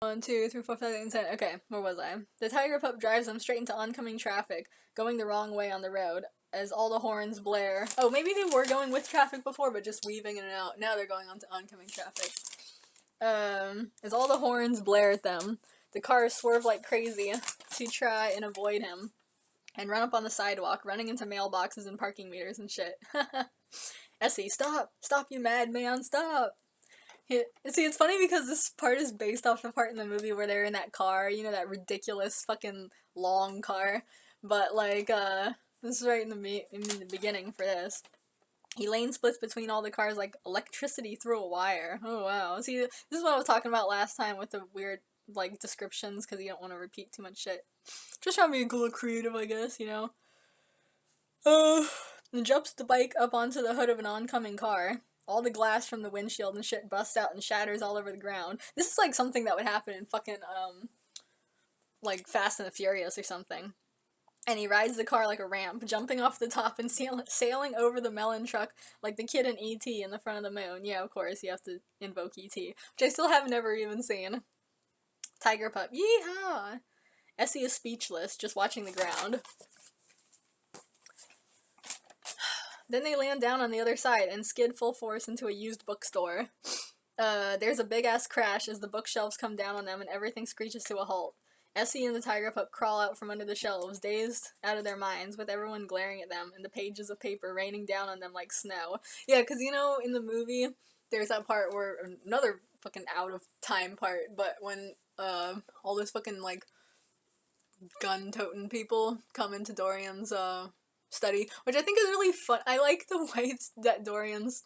1, 2, 3, 4, 5, 6, 7. Okay, where was I? The tiger pup drives them straight into oncoming traffic, going the wrong way on the road, as all the horns blare. Oh, maybe they were going with traffic before, but just weaving in and out. Now they're going onto oncoming traffic. As all the horns blare at them, the cars swerve like crazy to try and avoid him, and run up on the sidewalk, running into mailboxes and parking meters and shit. Essie, stop! Stop, you madman, stop! See, it's funny because this part is based off the part in the movie where they're in that car, you know, that ridiculous fucking long car. But, like, this is right in the beginning for this. He lane splits between all the cars like electricity through a wire. Oh, wow. See, this is what I was talking about last time with the weird, like, descriptions, because you don't want to repeat too much shit. Just trying to be a little creative, I guess, you know? And jumps the bike up onto the hood of an oncoming car. All the glass from the windshield and shit busts out and shatters all over the ground. This is like something that would happen in fucking, like Fast and the Furious or something. And he rides the car like a ramp, jumping off the top and sailing over the melon truck like the kid in E.T. in the front of the moon. Yeah, of course, you have to invoke E.T., which I still have never even seen. Tiger pup. Yeehaw! Essie is speechless, just watching the ground. Then they land down on the other side and skid full force into a used bookstore. There's a big-ass crash as the bookshelves come down on them and everything screeches to a halt. Essie and the tiger pup crawl out from under the shelves, dazed out of their minds, with everyone glaring at them and the pages of paper raining down on them like snow. Yeah, because, you know, in the movie, there's that part where, another fucking out-of-time part, but when, all those fucking, like, gun-toting people come into Dorian's, study, which I think is really fun. I like the way that Dorian's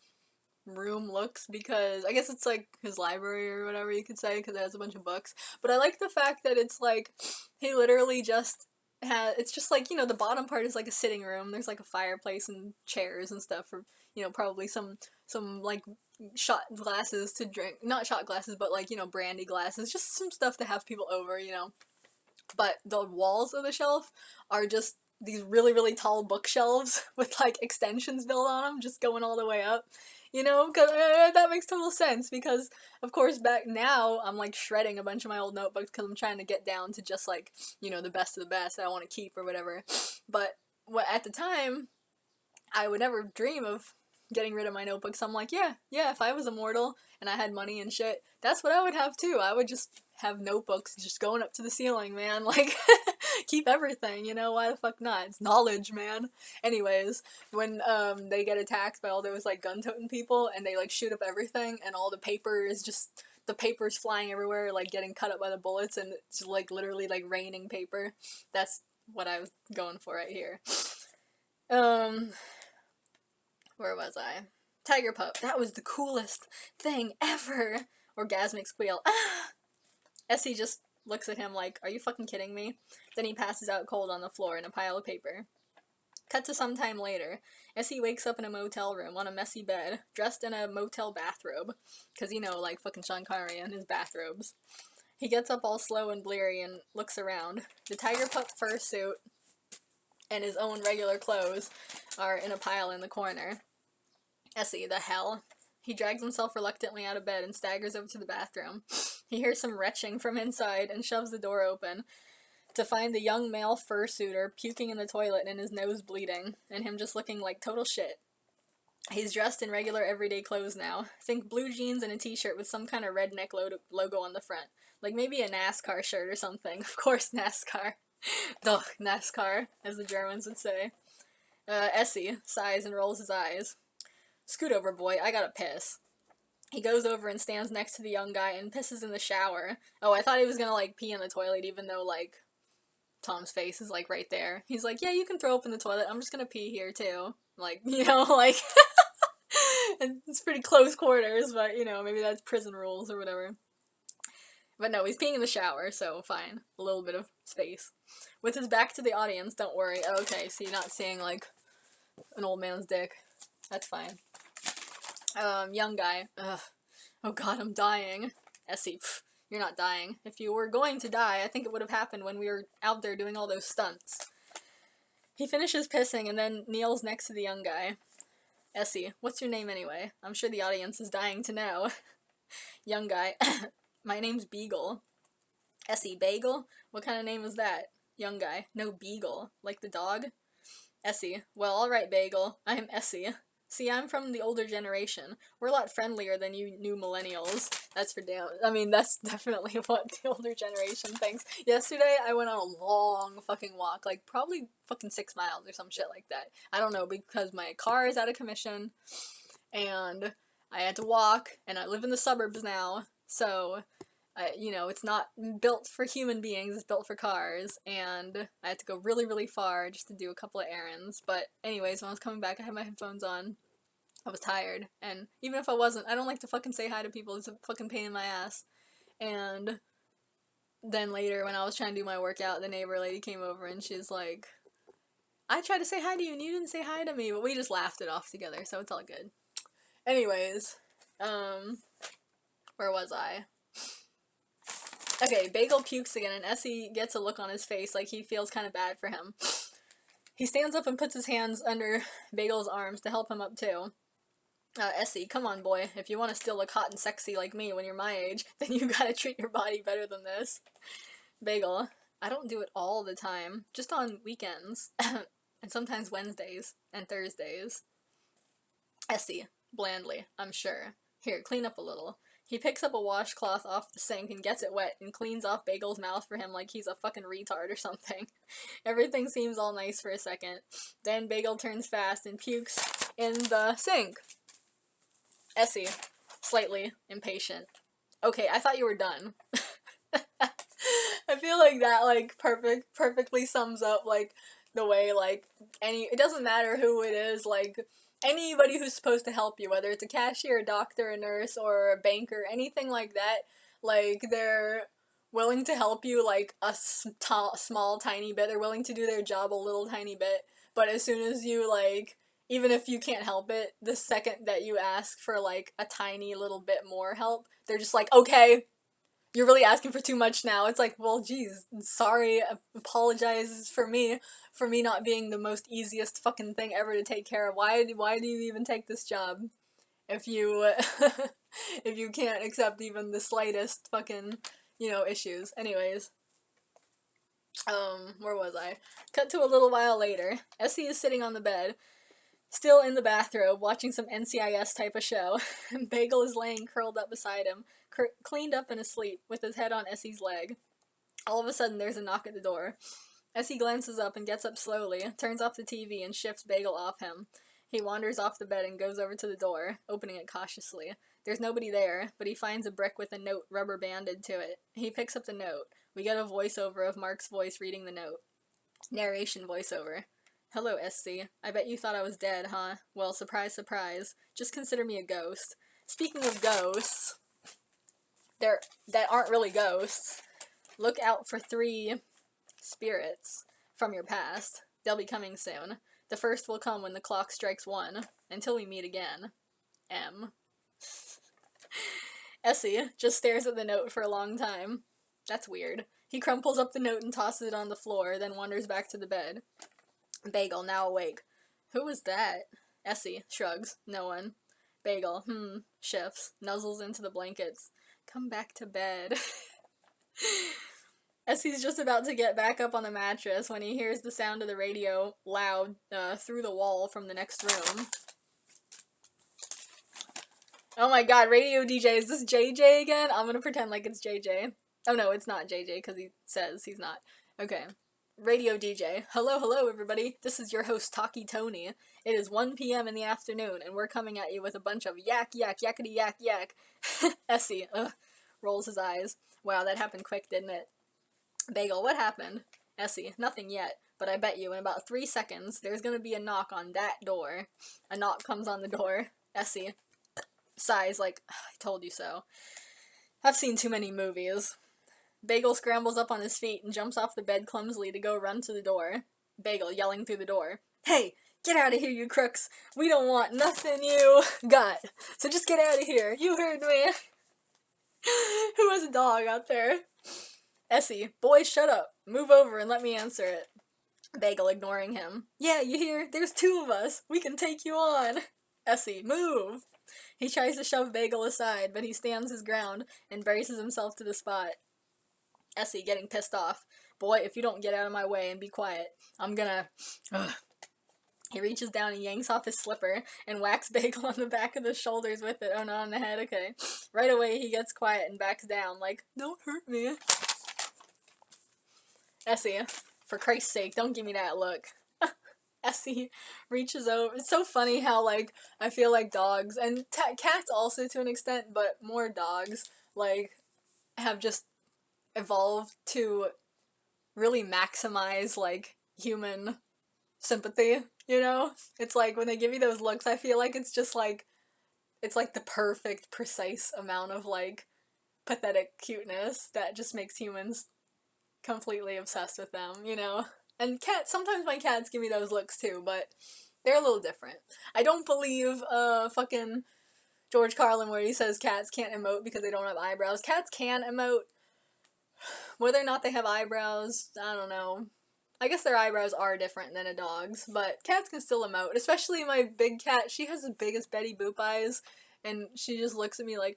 room looks, because I guess it's like his library or whatever you could say, because it has a bunch of books, but I like the fact that it's like he literally just it's just like, you know, the bottom part is like a sitting room, there's like a fireplace and chairs and stuff for, you know, probably some like shot glasses to drink, not shot glasses, but like, you know, brandy glasses, just some stuff to have people over, you know. But the walls of the shelf are just these really, really tall bookshelves with, like, extensions built on them, just going all the way up. You know, cause, that makes total sense, because, of course, back now, I'm, like, shredding a bunch of my old notebooks, because I'm trying to get down to just, like, you know, the best of the best that I want to keep, or whatever. But, at the time, I would never dream of getting rid of my notebooks. I'm like, yeah, if I was immortal, and I had money and shit, that's what I would have, too. I would just have notebooks just going up to the ceiling, man, like, keep everything, you know, why the fuck not? It's knowledge, man. Anyways, when, they get attacked by all those, like, gun-toting people, and they, like, shoot up everything, and all the paper is just, the paper's flying everywhere, like, getting cut up by the bullets, and it's, like, literally, like, raining paper. That's what I was going for right here. Where was I? Tiger pup. That was the coolest thing ever! Orgasmic squeal. Ah! Essie just looks at him like, are you fucking kidding me? Then he passes out cold on the floor in a pile of paper. Cut to some time later. Essie wakes up in a motel room on a messy bed, dressed in a motel bathrobe. Because, you know, like fucking Sean Connery and his bathrobes. He gets up all slow and bleary and looks around. The tiger pup fursuit and his own regular clothes are in a pile in the corner. Essie, the hell? He drags himself reluctantly out of bed and staggers over to the bathroom. He hears some retching from inside and shoves the door open to find the young male fursuiter puking in the toilet and his nose bleeding, and him just looking like total shit. He's dressed in regular everyday clothes now. Think blue jeans and a t-shirt with some kind of redneck logo on the front. Like maybe a NASCAR shirt or something. Of course, NASCAR. Duh, NASCAR, as the Germans would say. Essie sighs and rolls his eyes. Scoot over, boy, I gotta piss. He goes over and stands next to the young guy and pisses in the shower. Oh, I thought he was gonna, like, pee in the toilet, even though, like, Tom's face is, like, right there. He's like, yeah, you can throw up in the toilet, I'm just gonna pee here, too. Like, you know, like, and it's pretty close quarters, but, you know, maybe that's prison rules or whatever. But no, he's peeing in the shower, so fine. A little bit of space. With his back to the audience, don't worry. Okay, so you're not seeing, like, an old man's dick. That's fine. Young guy. Ugh. Oh god, I'm dying. Essie, pff, you're not dying. If you were going to die, I think it would have happened when we were out there doing all those stunts. He finishes pissing and then kneels next to the young guy. Essie, what's your name anyway? I'm sure the audience is dying to know. Young guy. My name's Beagle. Essie, Bagel? What kind of name is that? Young guy. No, Beagle. Like the dog? Essie, well, alright, Bagel. I'm Essie. See, I'm from the older generation. We're a lot friendlier than you new millennials. That's for damn. I mean, that's definitely what the older generation thinks. Yesterday, I went on a long fucking walk, like probably fucking 6 miles or some shit like that. I don't know, because my car is out of commission, and I had to walk, and I live in the suburbs now, so you know, it's not built for human beings, it's built for cars, and I had to go really, really far just to do a couple of errands. But anyways, when I was coming back, I had my headphones on. I was tired, and even if I wasn't, I don't like to fucking say hi to people. It's a fucking pain in my ass. And then later, when I was trying to do my workout, the neighbor lady came over, and she's like, I tried to say hi to you, and you didn't say hi to me, but we just laughed it off together, so it's all good. Anyways, where was I? Okay, Bagel pukes again, and Essie gets a look on his face like he feels kind of bad for him. He stands up and puts his hands under Bagel's arms to help him up too. Essie, come on, boy. If you want to still look hot and sexy like me when you're my age, then you gotta treat your body better than this. Bagel, I don't do it all the time. Just on weekends. And sometimes Wednesdays and Thursdays. Essie, blandly, I'm sure. Here, clean up a little. He picks up a washcloth off the sink and gets it wet and cleans off Bagel's mouth for him like he's a fucking retard or something. Everything seems all nice for a second. Then Bagel turns fast and pukes in the sink. Essie, slightly impatient. Okay, I thought you were done. I feel like that, like, perfectly sums up, like, the way, like, it doesn't matter who it is, like, anybody who's supposed to help you, whether it's a cashier, a doctor, a nurse, or a banker, anything like that, like, they're willing to help you, like, a small, tiny bit. They're willing to do their job a little tiny bit, but as soon as you, like, even if you can't help it, the second that you ask for, like, a tiny little bit more help, they're just like, okay, you're really asking for too much now. It's like, well, geez, sorry, apologize for me not being the most easiest fucking thing ever to take care of. Why do you even take this job if you, if you can't accept even the slightest fucking, you know, issues? Anyways, where was I? Cut to a little while later. Essie is sitting on the bed, still in the bathrobe, watching some NCIS type of show. Bagel is laying curled up beside him, cleaned up and asleep, with his head on Essie's leg. All of a sudden, there's a knock at the door. Essie glances up and gets up slowly, turns off the TV, and shifts Bagel off him. He wanders off the bed and goes over to the door, opening it cautiously. There's nobody there, but he finds a brick with a note rubber banded to it. He picks up the note. We get a voiceover of Mark's voice reading the note. Narration voiceover. Hello, SC. I bet you thought I was dead, huh? Well, surprise, surprise. Just consider me a ghost. Speaking of ghosts, that aren't really ghosts, look out for 3 spirits from your past. They'll be coming soon. The first will come when the clock strikes 1. Until we meet again. M. Essie just stares at the note for a long time. That's weird. He crumples up the note and tosses it on the floor, then wanders back to the bed. Bagel, now awake. Who was that? Essie shrugs. No one. Bagel, shifts, nuzzles into the blankets. Come back to bed. Essie's just about to get back up on the mattress when he hears the sound of the radio loud through the wall from the next room. Oh my god, radio DJ, is this JJ again? I'm gonna pretend like it's JJ. Oh no, it's not JJ, because he says he's not. Okay. Radio DJ. Hello, everybody. This is your host, Talkie Tony. It is 1 p.m. in the afternoon, and we're coming at you with a bunch of yak, yakety, yak. Essie, rolls his eyes. Wow, that happened quick, didn't it? Bagel, what happened? Essie, nothing yet, but I bet you in about 3 seconds, there's gonna be a knock on that door. A knock comes on the door. Essie sighs like, I told you so. I've seen too many movies. Bagel scrambles up on his feet and jumps off the bed clumsily to go run to the door. Bagel yelling through the door. Hey, get out of here, you crooks! We don't want nothing you got, so just get out of here. You heard me. Who has a dog out there? Essie, boy, shut up. Move over and let me answer it. Bagel ignoring him. Yeah, you hear? There's 2 of us. We can take you on. Essie, move. He tries to shove Bagel aside, but he stands his ground and braces himself to the spot. Essie getting pissed off. Boy, if you don't get out of my way and be quiet, I'm gonna... Ugh. He reaches down and yanks off his slipper and whacks Bagel on the back of the shoulders with it. Oh, not on the head, okay. Right away, he gets quiet and backs down, like, don't hurt me. Essie, for Christ's sake, don't give me that look. Essie reaches over. It's so funny how, like, I feel like dogs, and cats also to an extent, but more dogs, like, have just evolved to really maximize, like, human sympathy, you know? It's like, when they give you those looks, I feel like it's just, like, it's like the perfect, precise amount of, like, pathetic cuteness that just makes humans completely obsessed with them, you know? And sometimes my cats give me those looks too, but they're a little different. I don't believe, fucking George Carlin where he says cats can't emote because they don't have eyebrows. Cats can emote. Whether or not they have eyebrows, I don't know. I guess their eyebrows are different than a dog's, but cats can still emote. Especially my big cat, she has the biggest Betty Boop eyes, and she just looks at me like,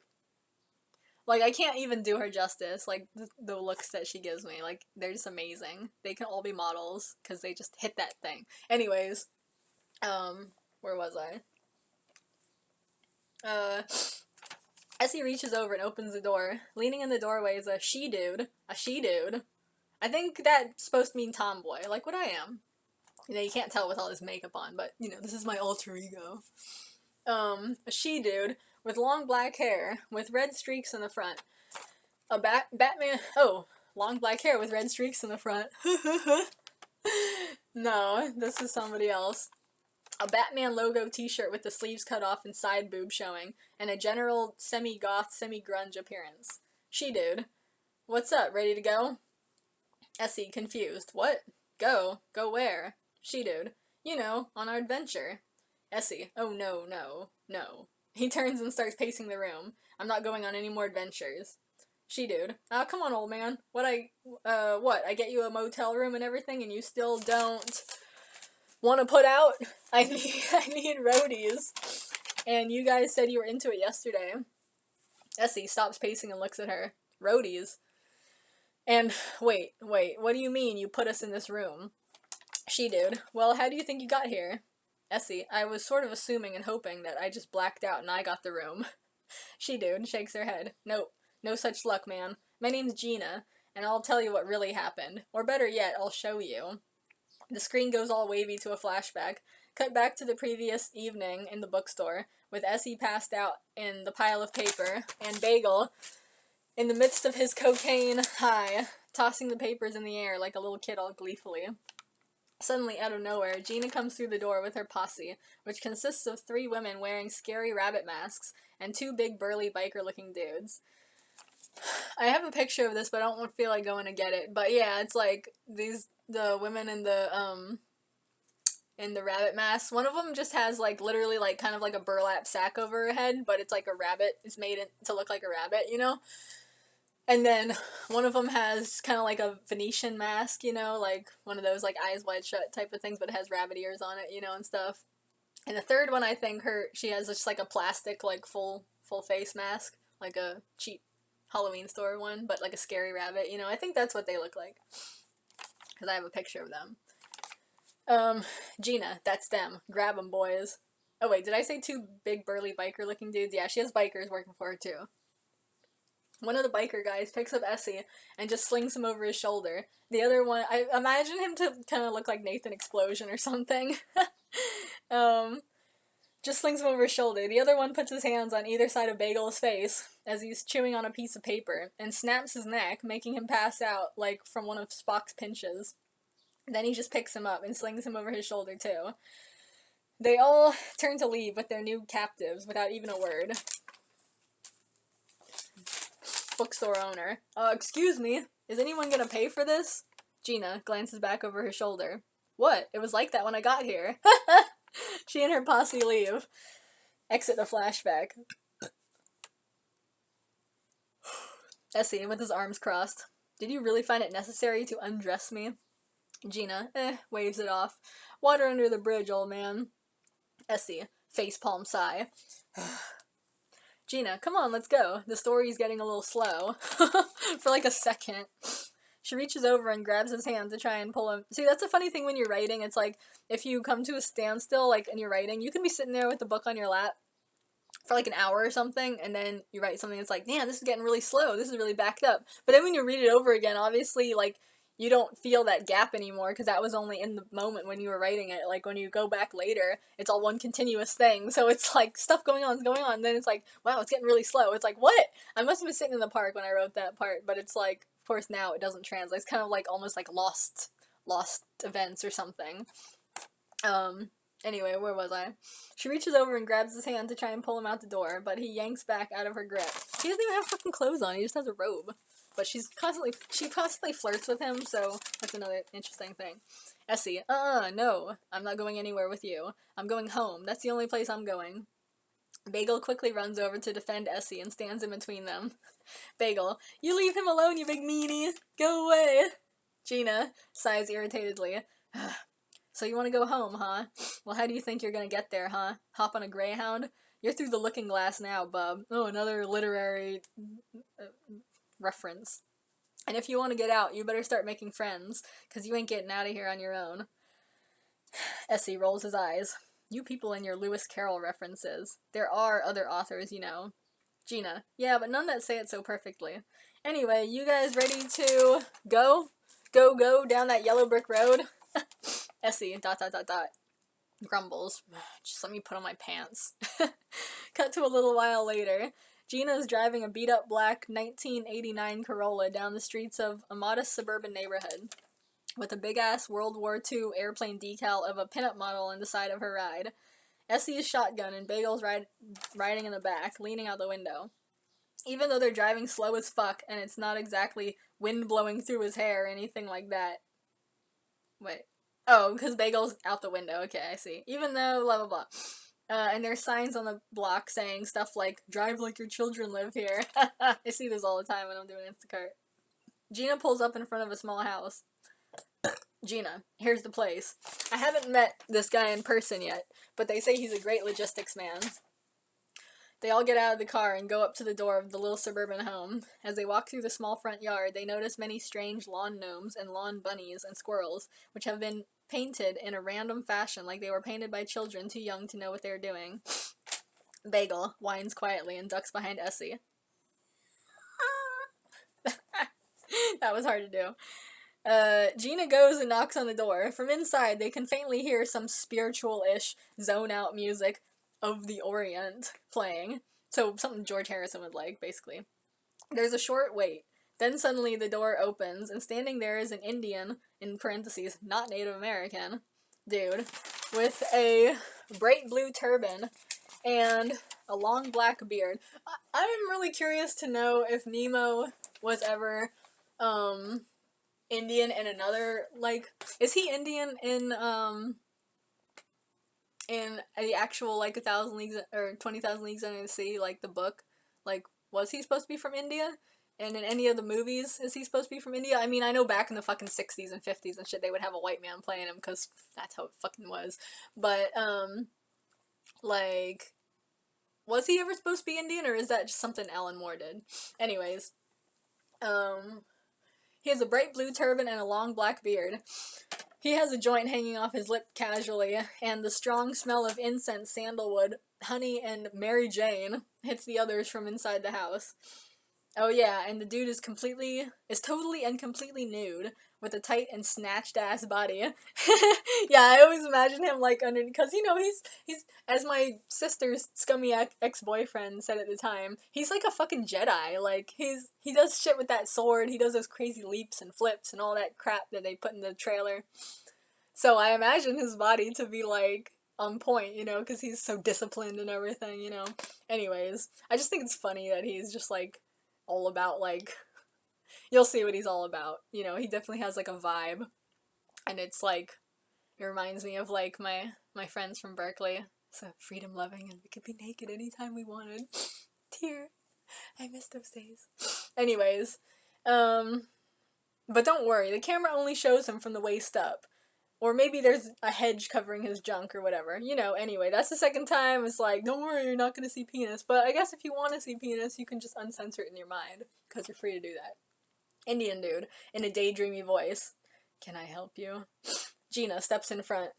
I can't even do her justice, like, the looks that she gives me, like, they're just amazing. They can all be models, because they just hit that thing. Anyways, where was I? Essie reaches over and opens the door. Leaning in the doorway is a she-dude. A she-dude. I think that's supposed to mean tomboy, like what I am. You know, you can't tell with all this makeup on, but, you know, this is my alter ego. A she-dude with long black hair, with red streaks in the front. A Batman... Oh, long black hair with red streaks in the front. No, this is somebody else. A Batman logo t-shirt with the sleeves cut off and side boob showing, and a general semi-goth, semi-grunge appearance. She-dude. What's up, ready to go? Essie, confused. What? Go? Go where? She-dude. You know, on our adventure. Essie. Oh no, no, no. He turns and starts pacing the room. I'm not going on any more adventures. She-dude. Oh, come on, old man. What, I get you a motel room and everything and you still don't want to put out? I need roadies. And you guys said you were into it yesterday. Essie stops pacing and looks at her. Roadies? And, wait, what do you mean you put us in this room? She-dude. Well, how do you think you got here? Essie. I was sort of assuming and hoping that I just blacked out and I got the room. She-dude shakes her head. Nope. No such luck, man. My name's Gina, and I'll tell you what really happened. Or better yet, I'll show you. The screen goes all wavy to a flashback. Cut back to the previous evening in the bookstore, with Essie passed out in the pile of paper, and Bagel, in the midst of his cocaine high, tossing the papers in the air like a little kid all gleefully. Suddenly, out of nowhere, Gina comes through the door with her posse, which consists of 3 women wearing scary rabbit masks, and 2 big burly biker-looking dudes. I have a picture of this, but I don't feel like going to get it. But yeah, it's like the women in the rabbit mask. One of them just has like literally like kind of like a burlap sack over her head, but it's like a rabbit. It's made to look like a rabbit, you know? And then one of them has kind of like a Venetian mask, you know, like one of those like eyes wide shut type of things, but it has rabbit ears on it, you know, and stuff. And the third one, I think she has just like a plastic like full face mask, like a cheap Halloween store one, but like a scary rabbit, you know. I think that's what they look like, because I have a picture of them. Gina, that's them. Grab them, boys. Oh wait, did I say 2 big burly biker looking dudes? Yeah, she has bikers working for her too. One of the biker guys picks up Essie and just slings him over his shoulder. The other one, I imagine him to kind of look like Nathan Explosion or something. Just slings him over his shoulder. The other one puts his hands on either side of Bagel's face as he's chewing on a piece of paper and snaps his neck, making him pass out like from one of Spock's pinches. Then he just picks him up and slings him over his shoulder too. They all turn to leave with their new captives without even a word. Bookstore owner. Excuse me, is anyone gonna pay for this? Gina glances back over her shoulder. What? It was like that when I got here. She and her posse leave. Exit the flashback. Essie, with his arms crossed. Did you really find it necessary to undress me? Gina, waves it off. Water under the bridge, old man. Essie, facepalm sigh. Gina, come on, let's go. The story's getting a little slow. For like a second. She reaches over and grabs his hand to try and pull him. See, that's a funny thing when you're writing. It's like, if you come to a standstill, like, and you're writing, you can be sitting there with the book on your lap for like an hour or something, and then you write something that's like, man, this is getting really slow, this is really backed up. But then when you read it over again, obviously, like, you don't feel that gap anymore, because that was only in the moment when you were writing it. Like, when you go back later, it's all one continuous thing, so it's like, stuff going on, and then it's like, wow, it's getting really slow. It's like, what? I must have been sitting in the park when I wrote that part, but it's like, of course now it doesn't translate. It's kind of like, almost like lost events or something. Anyway, where was I? She reaches over and grabs his hand to try and pull him out the door, but he yanks back out of her grip. He doesn't even have fucking clothes on, he just has a robe. But she constantly flirts with him, so that's another interesting thing. Essie, no, I'm not going anywhere with you. I'm going home. That's the only place I'm going. Bagel quickly runs over to defend Essie and stands in between them. Bagel, you leave him alone, you big meanie. Go away. Gina sighs irritatedly. So you want to go home, huh? Well, how do you think you're gonna get there, huh? Hop on a Greyhound? You're through the looking glass now, bub. Oh, another literary reference. And if you want to get out, you better start making friends, because you ain't getting out of here on your own. Essie rolls his eyes. You people and your Lewis Carroll references. There are other authors, you know. Gina, yeah, but none that say it so perfectly. Anyway, you guys ready to go? Go down that yellow brick road? Essie, ... grumbles. Just let me put on my pants. Cut to a little while later. Gina is driving a beat-up black 1989 Corolla down the streets of a modest suburban neighborhood, with a big-ass World War II airplane decal of a pinup model on the side of her ride. Essie is shotgun and Bagel's riding in the back, leaning out the window. Even though they're driving slow as fuck, and it's not exactly wind blowing through his hair or anything like that. Wait. Oh, because Bagel's out the window. Okay, I see. Even though, blah, blah, blah. And there's signs on the block saying stuff like, drive like your children live here. I see this all the time when I'm doing Instacart. Gina pulls up in front of a small house. Gina, here's the place. I haven't met this guy in person yet, but they say he's a great logistics man. They all get out of the car and go up to the door of the little suburban home. As they walk through the small front yard, they notice many strange lawn gnomes and lawn bunnies and squirrels, which have been painted in a random fashion, like they were painted by children too young to know what they were doing. Bagel whines quietly and ducks behind Essie. That was hard to do. Gina goes and knocks on the door. From inside, they can faintly hear some spiritual-ish, zone-out music of the Orient playing. So something George Harrison would like, basically. There's a short wait. Then suddenly the door opens, and standing there is an Indian, in parentheses, not Native American, dude, with a bright blue turban and a long black beard. I'm really curious to know if Nemo was ever, Indian in another, like, is he Indian in the actual, like, 1,000 Leagues, or 20,000 Leagues Under the Sea, like, the book? Like, was he supposed to be from India? And in any of the movies, is he supposed to be from India? I mean, I know back in the fucking 60s and 50s and shit, they would have a white man playing him, because that's how it fucking was. But, like, was he ever supposed to be Indian, or is that just something Alan Moore did? Anyways, he has a bright blue turban and a long black beard. He has a joint hanging off his lip casually, and the strong smell of incense, sandalwood, honey, and Mary Jane hits the others from inside the house. Oh yeah, and the dude is totally and completely nude, with a tight and snatched-ass body. Yeah, I always imagine him, like, because, you know, he's, as my sister's scummy ex-boyfriend said at the time, he's like a fucking Jedi. Like, he does shit with that sword, he does those crazy leaps and flips and all that crap that they put in the trailer. So I imagine his body to be, like, on point, you know, because he's so disciplined and everything, you know. Anyways, I just think it's funny that he's just, like, all about, like, you'll see what he's all about, you know, he definitely has, like, a vibe, and it's, like, it reminds me of, like, my friends from Berkeley, so freedom-loving, and we could be naked anytime we wanted. Tear. I miss those days. Anyways, but don't worry, the camera only shows him from the waist up. Or maybe there's a hedge covering his junk or whatever. You know, anyway, that's the second time. It's like, don't worry, you're not gonna see penis. But I guess if you want to see penis, you can just uncensor it in your mind. Because you're free to do that. Indian dude, in a daydreamy voice. Can I help you? Gina steps in front.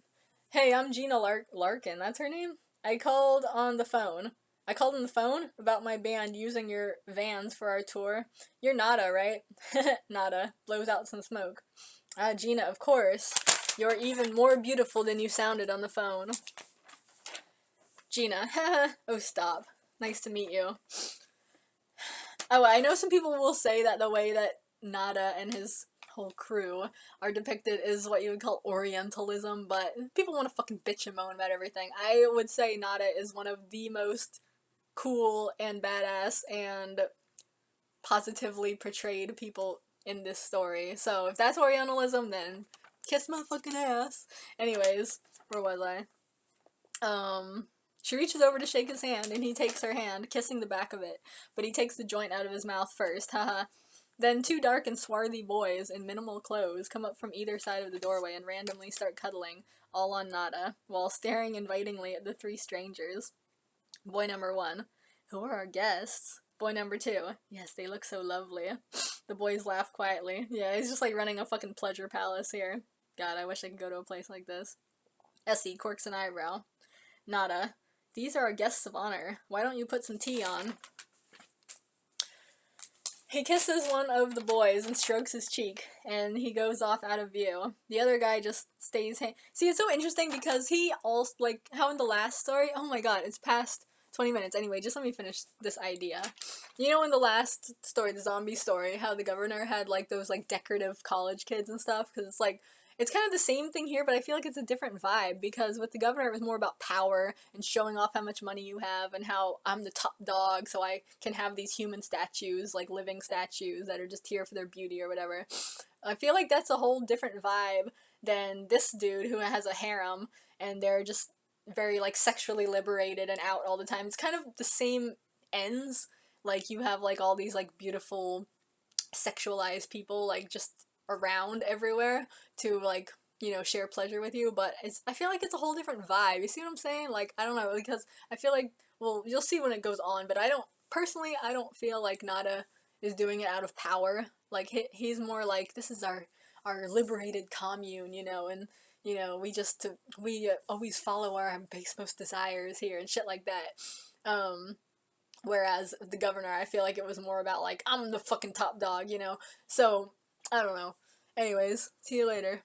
Hey, I'm Gina Larkin, that's her name? I called on the phone. I called on the phone about my band using your vans for our tour. You're Nada, right? Nada blows out some smoke. Gina, of course. You're even more beautiful than you sounded on the phone. Gina, oh stop. Nice to meet you. Oh, I know some people will say that the way that Nada and his whole crew are depicted is what you would call Orientalism, but people want to fucking bitch and moan about everything. I would say Nada is one of the most cool and badass and positively portrayed people in this story. So if that's Orientalism, then kiss my fucking ass. Anyways, where was I? She reaches over to shake his hand, and he takes her hand, kissing the back of it, but he takes the joint out of his mouth first, haha. Then two dark and swarthy boys in minimal clothes come up from either side of the doorway and randomly start cuddling, all on Nada, while staring invitingly at the three strangers. Boy number 1, who are our guests? Boy number 2, yes, they look so lovely. The boys laugh quietly. Yeah, he's just like running a fucking pleasure palace here. God, I wish I could go to a place like this. Essie quirks an eyebrow. Nada, these are our guests of honor. Why don't you put some tea on? He kisses one of the boys and strokes his cheek, and he goes off out of view. The other guy just stays. See, it's so interesting because he also, like, how in the last story, oh my god, it's past 20 minutes. Anyway, just let me finish this idea. You know in the last story, the zombie story, how the governor had, like, those, like, decorative college kids and stuff? Because it's, like, it's kind of the same thing here, but I feel like it's a different vibe, because with the governor, it was more about power and showing off how much money you have and how I'm the top dog, so I can have these human statues, like living statues that are just here for their beauty or whatever. I feel like that's a whole different vibe than this dude who has a harem, and they're just very, like, sexually liberated and out all the time. It's kind of the same ends. Like, you have, like, all these, like, beautiful sexualized people, like, just around everywhere to, like, you know, share pleasure with you, but I feel like it's a whole different vibe. You see what I'm saying? Like, I don't know, because I feel like, well, you'll see when it goes on, but I don't feel like Nada is doing it out of power. Like, he's more like, this is our liberated commune, you know, and, you know, we always follow our basest desires here and shit like that. Whereas the governor, I feel like it was more about, like, I'm the fucking top dog, you know? So, I don't know. Anyways, see you later.